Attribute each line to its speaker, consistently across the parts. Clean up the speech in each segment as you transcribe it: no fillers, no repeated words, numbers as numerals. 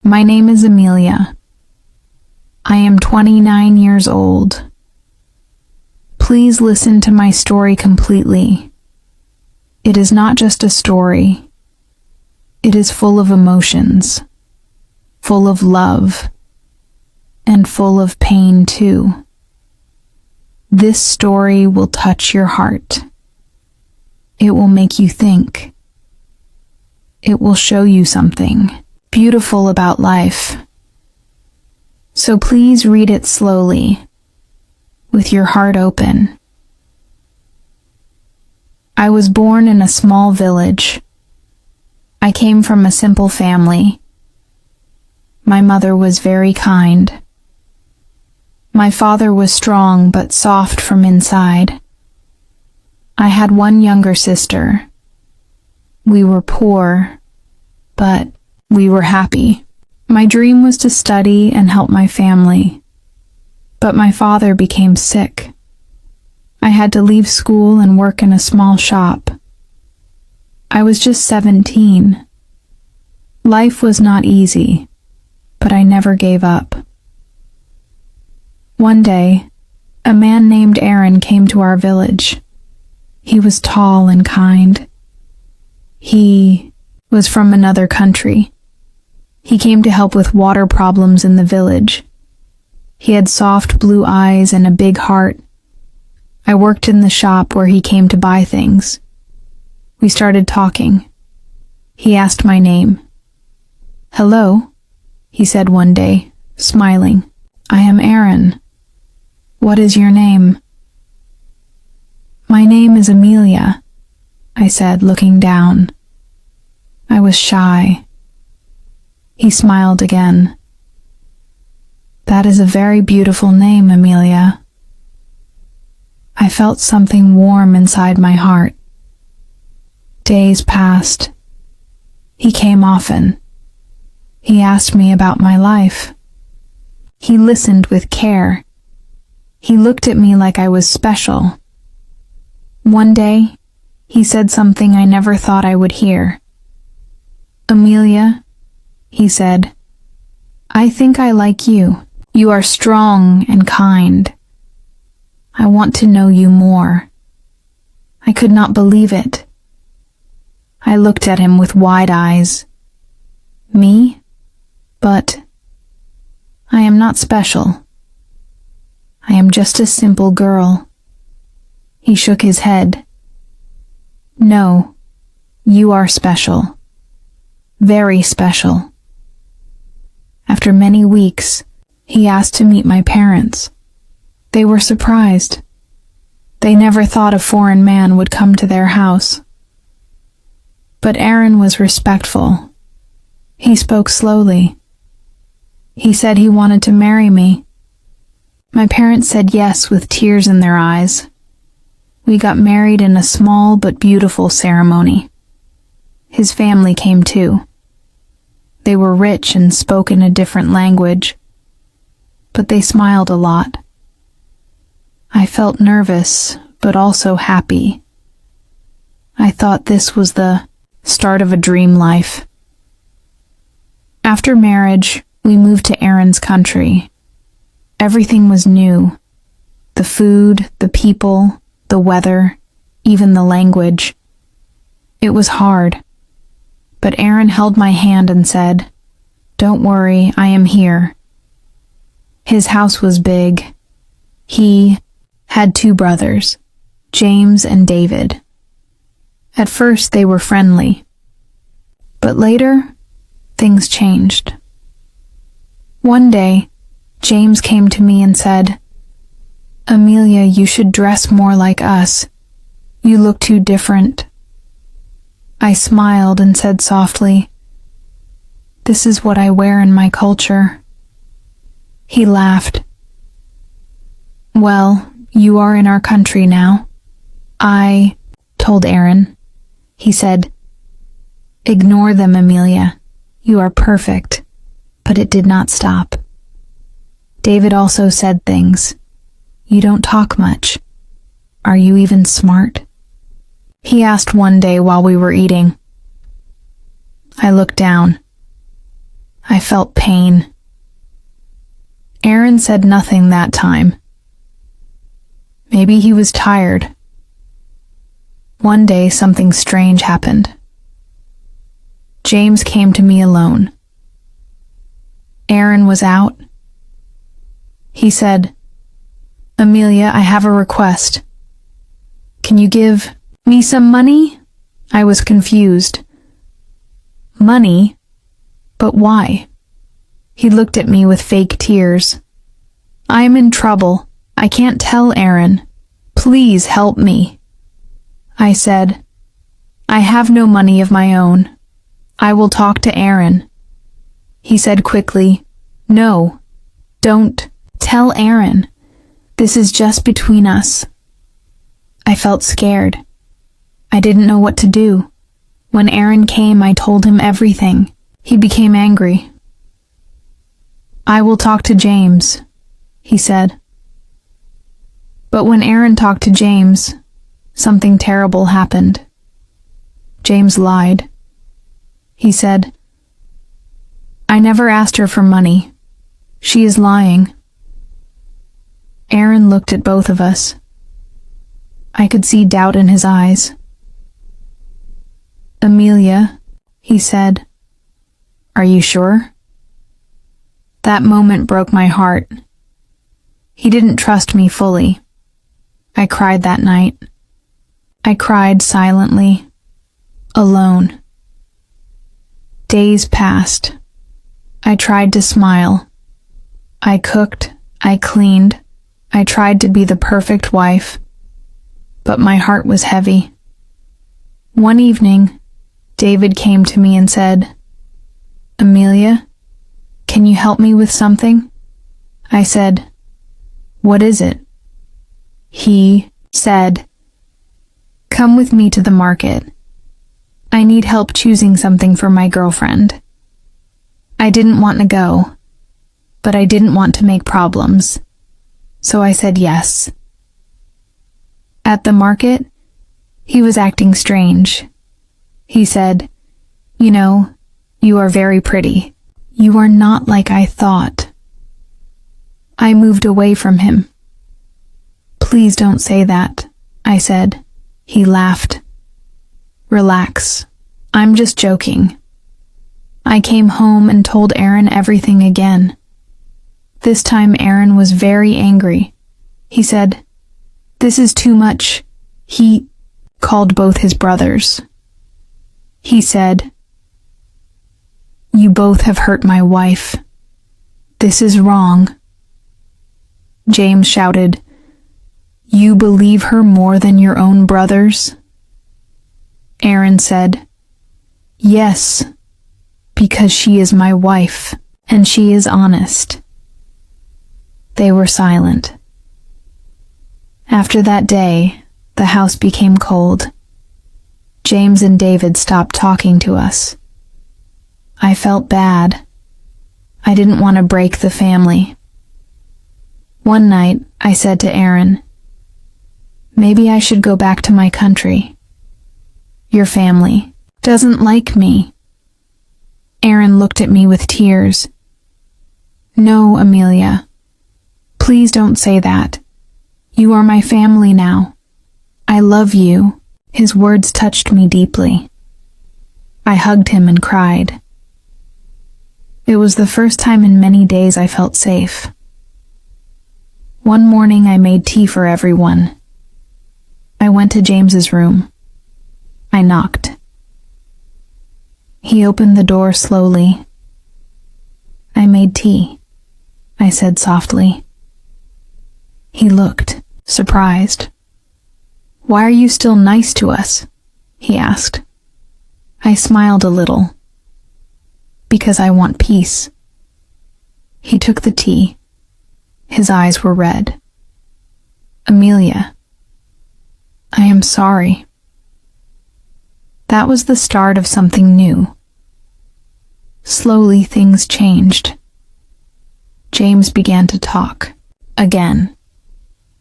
Speaker 1: My name is Amelia. I am 29 years old. Please listen to my story completely. It is not just a story. It is full of emotions, full of love, and full of pain too. This story will touch your heart. It will make you think. It will show you something beautiful about life. So please read it slowly, with your heart open. I was born in a small village. I came from a simple family. My mother was very kind. My father was strong but soft from inside. I had one younger sister. We were poor, but we were happy. My dream was to study and help my family, but my father became sick. I had to leave school and work in a small shop. I was just 17. Life was not easy, but I never gave up. One day, a man named Aaron came to our village. He was tall and kind. He was from another country. He came to help with water problems in the village. He had soft blue eyes and a big heart. I worked in the shop where he came to buy things. We started talking. He asked my name. "Hello," he said one day, smiling. "I am Aaron. What is your name?" "My name is Amelia," I said, looking down. I was shy. He smiled again. "That is a very beautiful name, Amelia." I felt something warm inside my heart. Days passed. He came often. He asked me about my life. He listened with care. He looked at me like I was special. One day, he said something I never thought I would hear. "Amelia," he said, "I think I like you. You are strong and kind. I want to know you more." I could not believe it. I looked at him with wide eyes. Me? But I am not special. I am just a simple girl. He shook his head. "No, you are special. Very special." After many weeks, he asked to meet my parents. They were surprised. They never thought a foreign man would come to their house. But Aaron was respectful. He spoke slowly. He said he wanted to marry me. My parents said yes with tears in their eyes. We got married in a small but beautiful ceremony. His family came too. They were rich and spoke in a different language, but they smiled a lot. I felt nervous, but also happy. I thought this was the start of a dream life. After marriage, we moved to Aaron's country. Everything was new. The food, the people, the weather, even the language. It was hard. But Aaron held my hand and said, "Don't worry, I am here." His house was big. He had 2 brothers, James and David. At first they were friendly. But later, things changed. One day, James came to me and said, "Amelia, you should dress more like us. You look too different." I smiled and said softly, "This is what I wear in my culture." He laughed. "Well, you are in our country now." I told Aaron. He said, "Ignore them, Amelia. You are perfect." But it did not stop. David also said things. "You don't talk much. Are you even smart?" He asked one day while we were eating. I looked down. I felt pain. Aaron said nothing that time. Maybe he was tired. One day something strange happened. James came to me alone. Aaron was out. He said, "Amelia, I have a request. Can you give me some money?" I was confused. Money? But why? He looked at me with fake tears. "I am in trouble. I can't tell Aaron. Please help me." I said, "I have no money of my own. I will talk to Aaron." He said quickly, "No, don't tell Aaron. This is just between us." I felt scared. I didn't know what to do. When Aaron came, I told him everything. He became angry. "I will talk to James," he said. But when Aaron talked to James, something terrible happened. James lied. He said, "I never asked her for money. She is lying." Aaron looked at both of us. I could see doubt in his eyes. "Amelia," he said, "are you sure?" That moment broke my heart. He didn't trust me fully. I cried that night. I cried silently, alone. Days passed. I tried to smile. I cooked, I cleaned, I tried to be the perfect wife, but my heart was heavy. One evening, David came to me and said, "Amelia, can you help me with something?" I said, "What is it?" He said, "Come with me to the market. I need help choosing something for my girlfriend." I didn't want to go, but I didn't want to make problems, so I said yes. At the market, he was acting strange. He said, "You know, you are very pretty. You are not like I thought." I moved away from him. "Please don't say that," I said. He laughed. "Relax. I'm just joking." I came home and told Aaron everything again. This time Aaron was very angry. He said, "This is too much." He called both his brothers. He said, "You both have hurt my wife. This is wrong." James shouted, "You believe her more than your own brothers?" Aaron said, "Yes, because she is my wife, and she is honest." They were silent. After that day, the house became cold. James and David stopped talking to us. I felt bad. I didn't want to break the family. One night, I said to Aaron, "Maybe I should go back to my country. Your family doesn't like me." Aaron looked at me with tears. "No, Amelia. Please don't say that. You are my family now. I love you." His words touched me deeply. I hugged him and cried. It was the first time in many days I felt safe. One morning I made tea for everyone. I went to James's room. I knocked. He opened the door slowly. "I made tea," I said softly. He looked, surprised. "Why are you still nice to us?" he asked. I smiled a little. "Because I want peace." He took the tea. His eyes were red. "Amelia, I am sorry." That was the start of something new. Slowly things changed. James began to talk. Again.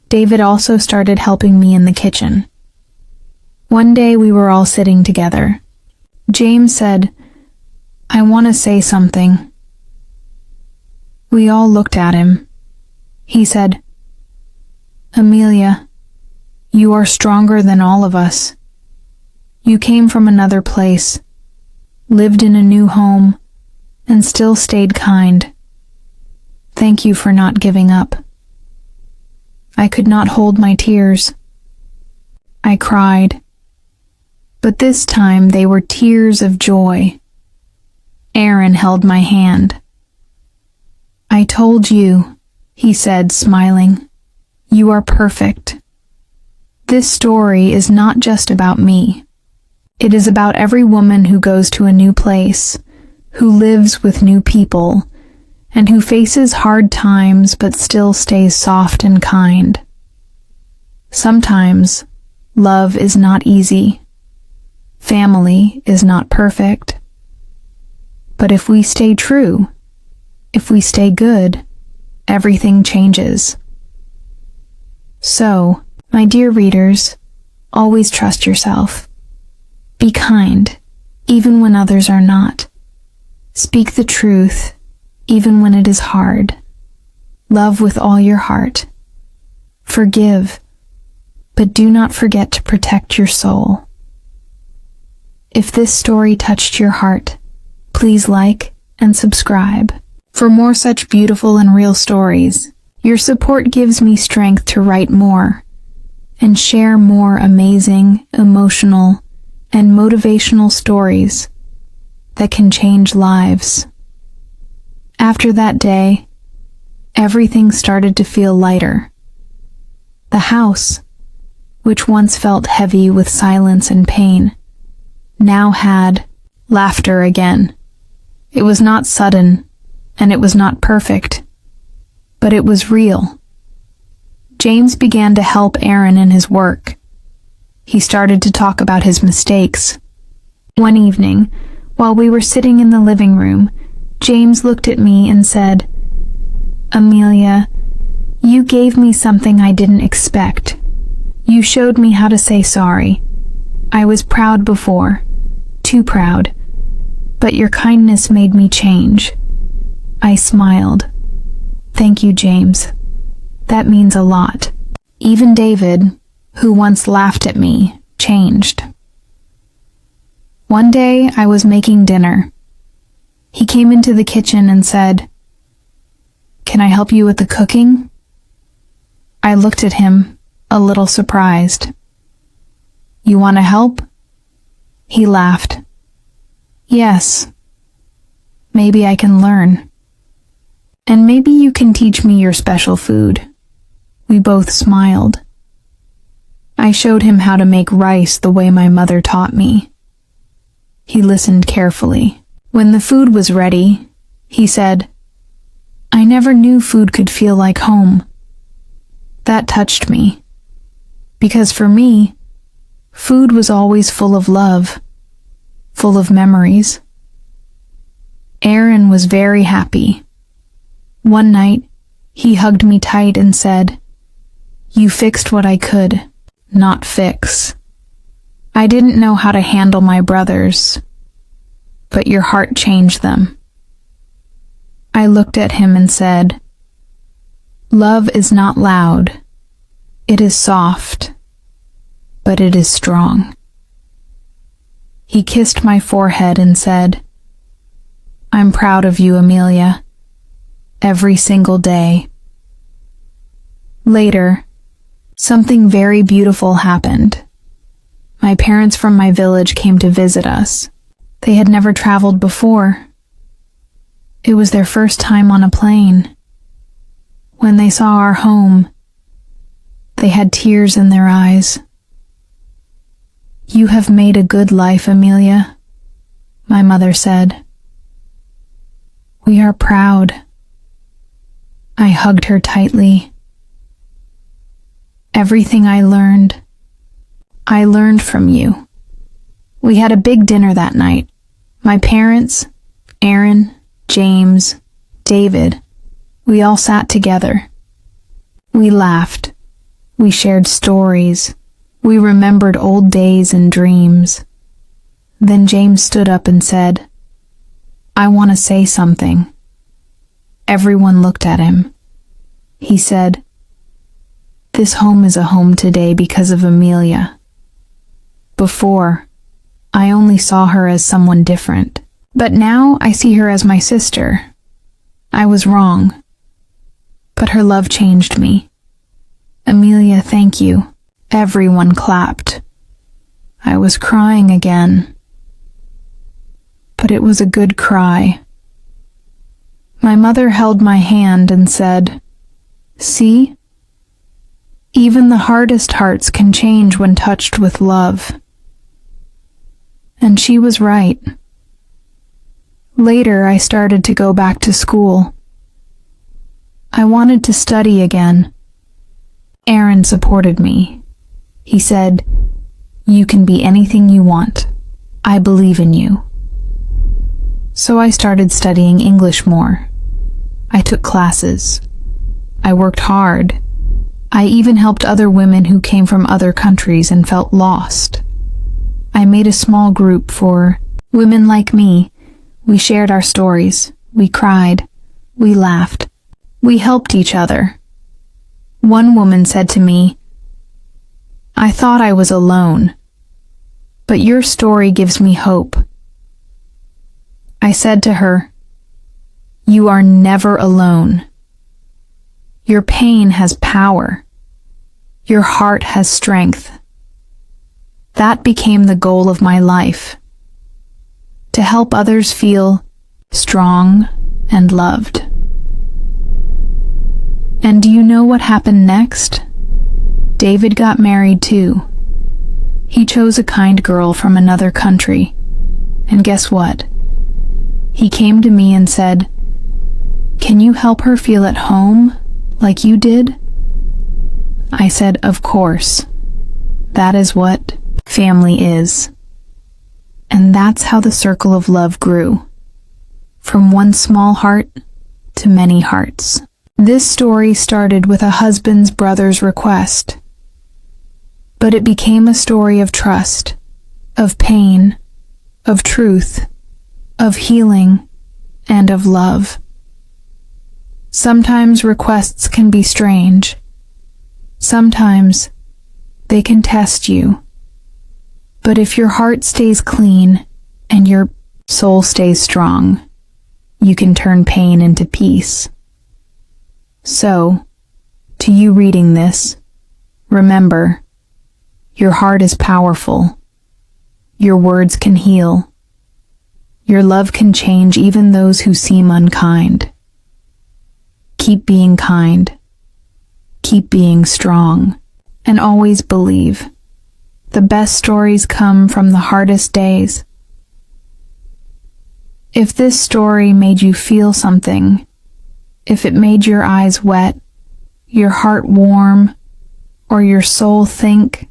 Speaker 1: David also started helping me in the kitchen. One day we were all sitting together. James said, "I want to say something. We all looked at him. He said, "Amelia, you are stronger than all of us. You came from another place, lived in a new home, and still stayed kind. Thank you for not giving up." I could not hold my tears. I cried, but this time they were tears of joy. Aaron held my hand. "I told you," he said, smiling. "You are perfect. This story is not just about me. It is about every woman who goes to a new place, who lives with new people, and who faces hard times but still stays soft and kind. Sometimes, love is not easy. Family is not perfect. But if we stay true, if we stay good, everything changes. So, my dear readers, always trust yourself. Be kind, even when others are not. Speak the truth, even when it is hard. Love with all your heart. Forgive, but do not forget to protect your soul. If this story touched your heart, please like and subscribe. For more such beautiful and real stories, your support gives me strength to write more and share more amazing, emotional, and motivational stories that can change lives. After that day, everything started to feel lighter. The house, which once felt heavy with silence and pain, now had laughter again. It was not sudden, and it was not perfect, but it was real. James began to help Aaron in his work. He started to talk about his mistakes. One evening, while we were sitting in the living room, James looked at me and said, "Amelia, you gave me something I didn't expect. You showed me how to say sorry. I was proud before, too proud, but your kindness made me change." I smiled. "Thank you, James. That means a lot." Even David, who once laughed at me, changed. One day I was making dinner. He came into the kitchen and said, "Can I help you with the cooking?" I looked at him, a little surprised. "You want to help?" He laughed. "Yes. Maybe I can learn. And maybe you can teach me your special food." We both smiled. I showed him how to make rice the way my mother taught me. He listened carefully. When the food was ready, he said, "I never knew food could feel like home." That touched me, because for me, food was always full of love, full of memories. Aaron was very happy. One night, he hugged me tight and said, "You fixed what I could not fix. I didn't know how to handle my brothers, but your heart changed them." I looked at him and said, "Love is not loud. It is soft, but it is strong." He kissed my forehead and said, "I'm proud of you, Amelia, every single day." Later, something very beautiful happened. My parents from my village came to visit us. They had never traveled before. It was their first time on a plane. When they saw our home, they had tears in their eyes. "You have made a good life, Amelia," my mother said. "We are proud." I hugged her tightly. "Everything I learned from you." We had a big dinner that night. My parents, Aaron, James, David, we all sat together. We laughed. We shared stories. We remembered old days and dreams. Then James stood up and said, "I want to say something. Everyone looked at him. He said, "This home is a home today because of Amelia. Before, I only saw her as someone different, but now I see her as my sister. I was wrong, but her love changed me. Amelia, thank you." Everyone clapped. I was crying again, but it was a good cry. My mother held my hand and said, "See? Even the hardest hearts can change when touched with love." And she was right. Later, I started to go back to school. I wanted to study again. Aaron supported me. He said, "You can be anything you want. I believe in you." So I started studying English more. I took classes. I worked hard. I even helped other women who came from other countries and felt lost. I made a small group for women like me. We shared our stories. We cried. We laughed. We helped each other. One woman said to me, "I thought I was alone, but your story gives me hope." I said to her, "You are never alone. Your pain has power. Your heart has strength." That became the goal of my life, to help others feel strong and loved. And do you know what happened next? David got married too. He chose a kind girl from another country. And guess what? He came to me and said, "Can you help her feel at home like you did?" I said, "Of course. That is what family is." And that's how the circle of love grew. From one small heart to many hearts. This story started with a husband's brother's request. But it became a story of trust, of pain, of truth, of healing, and of love. Sometimes requests can be strange. Sometimes they can test you. But if your heart stays clean and your soul stays strong, you can turn pain into peace. So, to you reading this, remember, your heart is powerful. Your words can heal. Your love can change even those who seem unkind. Keep being kind. Keep being strong. And always believe. The best stories come from the hardest days. If this story made you feel something, if it made your eyes wet, your heart warm, or your soul think,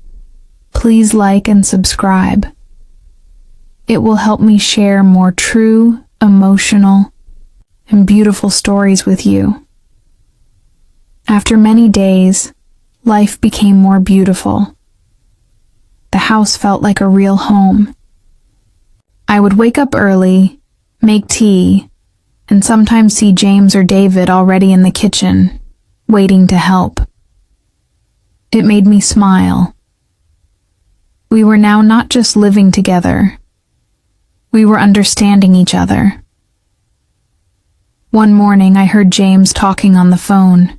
Speaker 1: please like and subscribe. It will help me share more true, emotional, and beautiful stories with you. After many days, life became more beautiful. The house felt like a real home. I would wake up early, make tea, and sometimes see James or David already in the kitchen, waiting to help. It made me smile. We were now not just living together. We were understanding each other. One morning I heard James talking on the phone.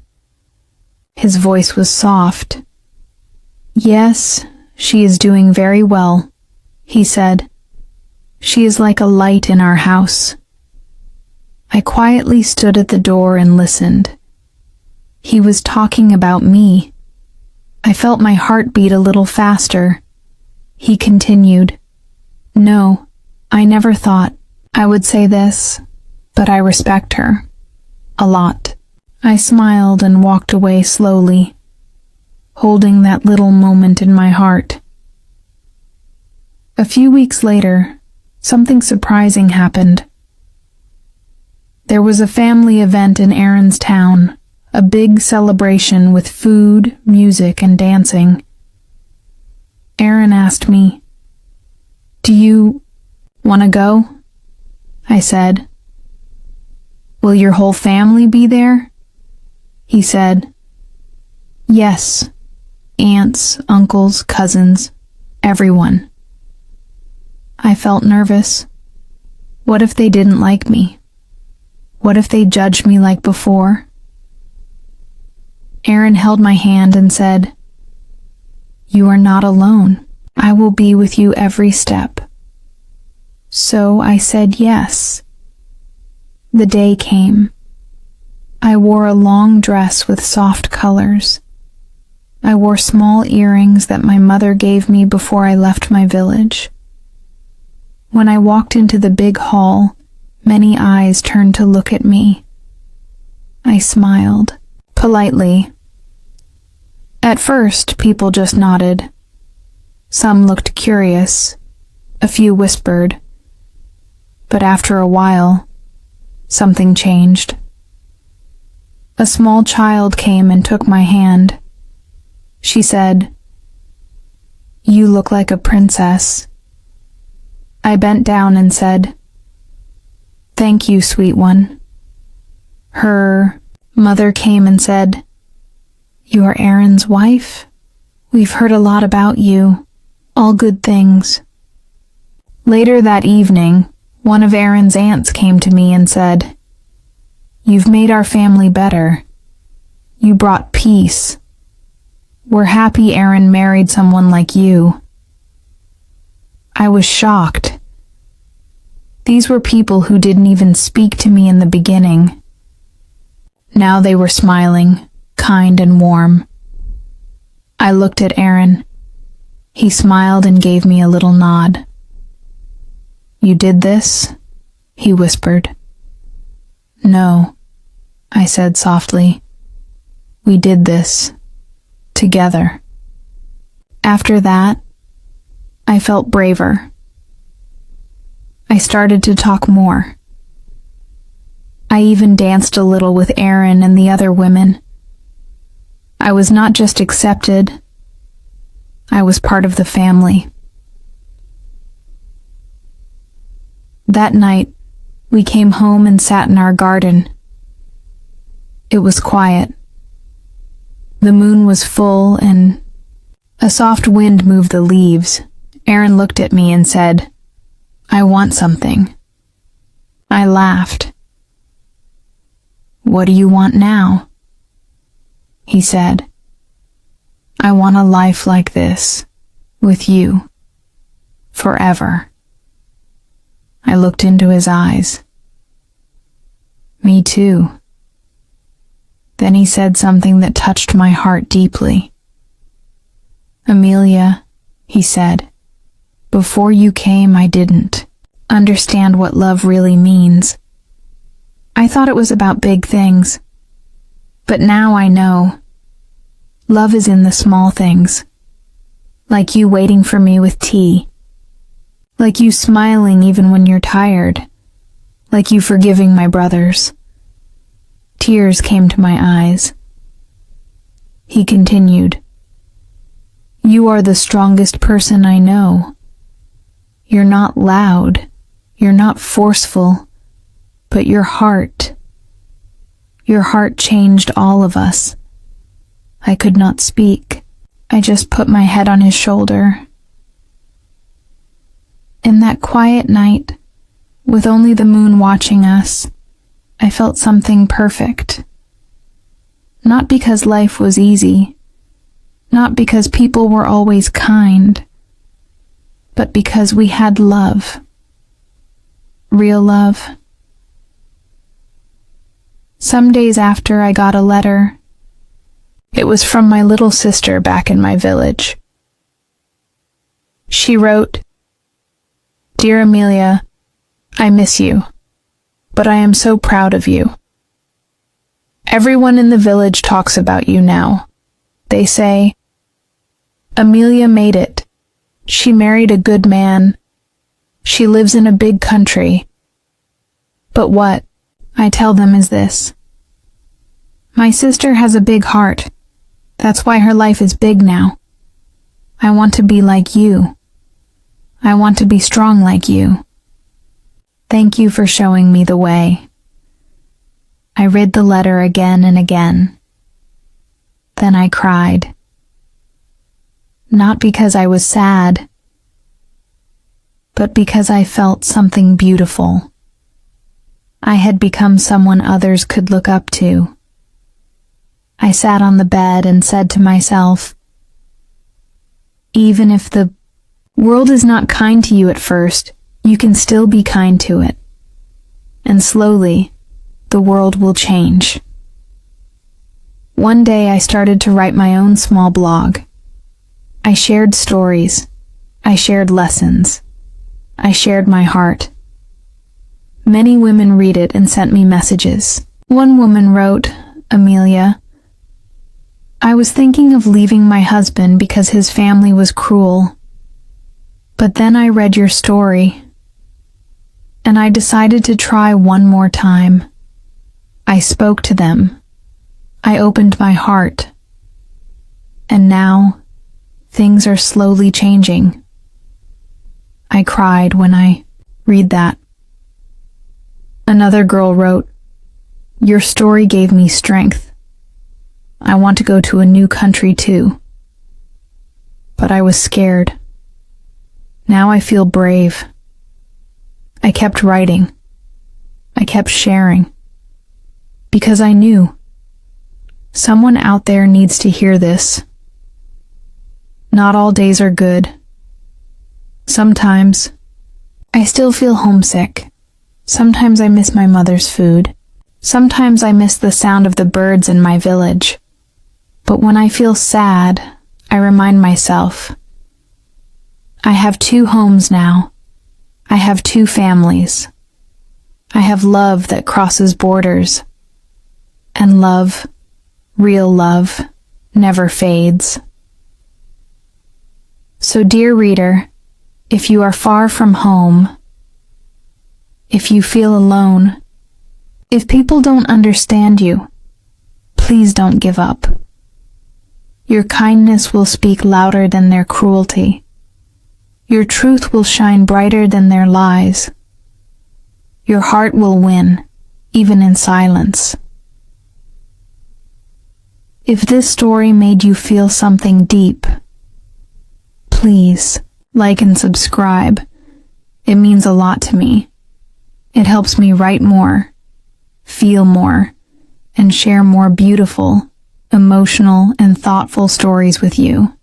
Speaker 1: His voice was soft. "Yes, she is doing very well," he said. "She is like a light in our house." I quietly stood at the door and listened. He was talking about me. I felt my heart beat a little faster. He continued, "No, I never thought I would say this, but I respect her. A lot." I smiled and walked away slowly, holding that little moment in my heart. A few weeks later, something surprising happened. There was a family event in Aaron's town, a big celebration with food, music, and dancing. Aaron asked me, "Do you want to go?" I said, Will your whole family be there? He said. Yes. Aunts, uncles, cousins, everyone. I felt nervous. What if they didn't like me? What if they judged me like before? Aaron held my hand and said, You are not alone. I will be with you every step. So I said yes. The day came. I wore a long dress with soft colors. I wore small earrings that my mother gave me before I left my village. When I walked into the big hall, many eyes turned to look at me. I smiled, politely. At first, people just nodded. Some looked curious. A few whispered. But after a while, something changed. A small child came and took my hand. She said, You look like a princess. I bent down and said, Thank you, sweet one. Her mother came and said, You are Aaron's wife? We've heard a lot about you. All good things. Later that evening, one of Aaron's aunts came to me and said, You've made our family better. You brought peace. We're happy Aaron married someone like you. I was shocked. These were people who didn't even speak to me in the beginning. Now they were smiling, kind and warm. I looked at Aaron. He smiled and gave me a little nod. You did this? He whispered. No, I said softly. We did this. Together. After that, I felt braver. I started to talk more. I even danced a little with Aaron and the other women. I was not just accepted, I was part of the family. That night, we came home and sat in our garden. It was quiet. The moon was full and a soft wind moved the leaves. Aaron looked at me and said, I want something. I laughed. What do you want now? He said, I want a life like this, with you, forever. I looked into his eyes. Me too. Then he said something that touched my heart deeply. Amelia, he said, before you came I didn't understand what love really means. I thought it was about big things. But now I know. Love is in the small things. Like you waiting for me with tea. Like you smiling even when you're tired. Like you forgiving my brothers. Tears came to my eyes. He continued, You are the strongest person I know. You're not loud. You're not forceful. But your heart changed all of us. I could not speak. I just put my head on his shoulder. In that quiet night, with only the moon watching us, I felt something perfect. Not because life was easy, not because people were always kind, but because we had love. Real love. Some days after, I got a letter. It was from my little sister back in my village. She wrote, Dear Amelia, I miss you, but I am so proud of you. Everyone in the village talks about you now. They say, Amelia made it. She married a good man. She lives in a big country. But what I tell them is this. My sister has a big heart. That's why her life is big now. I want to be like you. I want to be strong like you. Thank you for showing me the way. I read the letter again and again. Then I cried. Not because I was sad, but because I felt something beautiful. I had become someone others could look up to. I sat on the bed and said to myself, even if the world is not kind to you at first, you can still be kind to it. And slowly, the world will change. One day I started to write my own small blog. I shared stories. I shared lessons. I shared my heart. Many women read it and sent me messages. One woman wrote, Amelia, I was thinking of leaving my husband because his family was cruel. But then I read your story, and I decided to try one more time. I spoke to them. I opened my heart. And now, things are slowly changing. I cried when I read that. Another girl wrote, your story gave me strength. I want to go to a new country too. But I was scared. Now I feel brave. I kept writing. I kept sharing. Because I knew someone out there needs to hear this. Not all days are good. Sometimes I still feel homesick. Sometimes I miss my mother's food. Sometimes I miss the sound of the birds in my village. But when I feel sad, I remind myself, I have 2 homes now. I have 2 families. I have love that crosses borders. And love, real love, never fades. So, dear reader, if you are far from home, if you feel alone, if people don't understand you, please don't give up. Your kindness will speak louder than their cruelty. Your truth will shine brighter than their lies. Your heart will win, even in silence. If this story made you feel something deep, please like and subscribe. It means a lot to me. It helps me write more, feel more, and share more beautiful, emotional, and thoughtful stories with you.